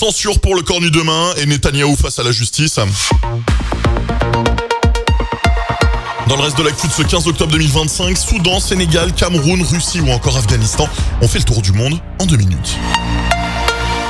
Censure pour le cornu demain et Netanyahou face à la justice. Dans le reste de l'actu de ce 15 octobre 2025, Soudan, Sénégal, Cameroun, Russie ou encore Afghanistan ont fait le tour du monde en 2 minutes.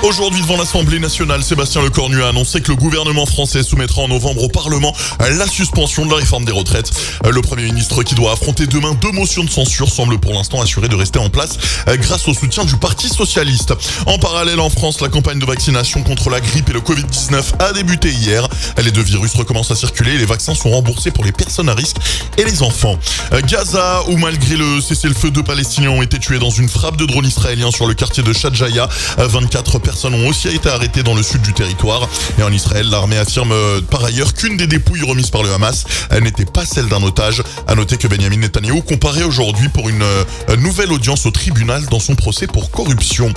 Aujourd'hui, devant l'Assemblée nationale, Sébastien Lecornu a annoncé que le gouvernement français soumettra en novembre au Parlement la suspension de la réforme des retraites. Le Premier ministre, qui doit affronter demain 2 motions de censure, semble pour l'instant assuré de rester en place grâce au soutien du Parti socialiste. En parallèle, en France, la campagne de vaccination contre la grippe et le Covid-19 a débuté hier. Les 2 virus recommencent à circuler et les vaccins sont remboursés pour les personnes à risque et les enfants. Gaza, où malgré le cessez-le-feu, 2 Palestiniens ont été tués dans une frappe de drone israélien sur le quartier de Shadjaya. 24 personnes ont aussi été arrêtées dans le sud du territoire. Et en Israël, l'armée affirme par ailleurs qu'une des dépouilles remises par le Hamas n'était pas celle d'un otage. À noter que Benjamin Netanyahou comparaît aujourd'hui pour une nouvelle audience au tribunal dans son procès pour corruption.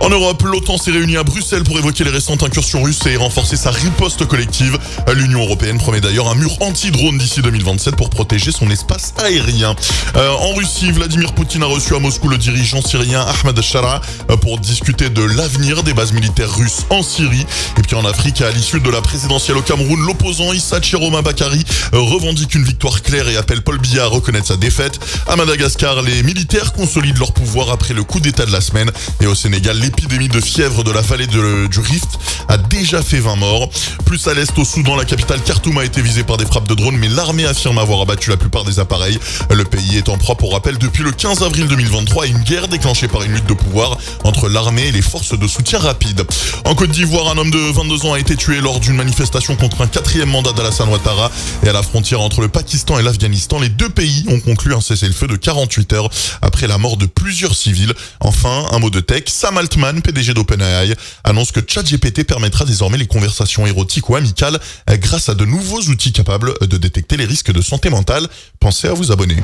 En Europe, l'OTAN s'est réunie à Bruxelles pour évoquer les récentes incursions russes et renforcer sa riposte collective. L'Union européenne promet d'ailleurs un mur anti-drone d'ici 2027 pour protéger son espace aérien. En Russie, Vladimir Poutine a reçu à Moscou le dirigeant syrien Ahmed Shara pour discuter de l'avenir des bases militaires russes en Syrie. Et puis en Afrique, à l'issue de la présidentielle au Cameroun, l'opposant Issa Chiroma Bakary revendique une victoire claire et appelle Paul Biya à reconnaître sa défaite. À Madagascar, les militaires consolident leur pouvoir après le coup d'état de la semaine. Et au Sénégal, l'épidémie de fièvre de la vallée du Rift a déjà fait 20 morts. Plus à l'est, au Soudan, la capitale Khartoum a été visée par des frappes de drones, mais l'armée affirme avoir abattu la plupart des appareils. Le pays est en proie, pour rappel, depuis le 15 avril 2023 à une guerre déclenchée par une lutte de pouvoir entre l'armée et les forces de soutien rapide. En Côte d'Ivoire, un homme de 22 ans a été tué lors d'une manifestation contre un 4e mandat d'Alassane Ouattara. Et à la frontière entre le Pakistan et l'Afghanistan, les 2 pays ont conclu un cessez-le-feu de 48 heures après la mort de plusieurs civils. Enfin, un mot de tech, Sam Altman, PDG d'OpenAI, annonce que ChatGPT permettra désormais les conversations érotiques ou amicales grâce à de nouveaux outils capables de détecter les risques de santé mentale. Pensez à vous abonner.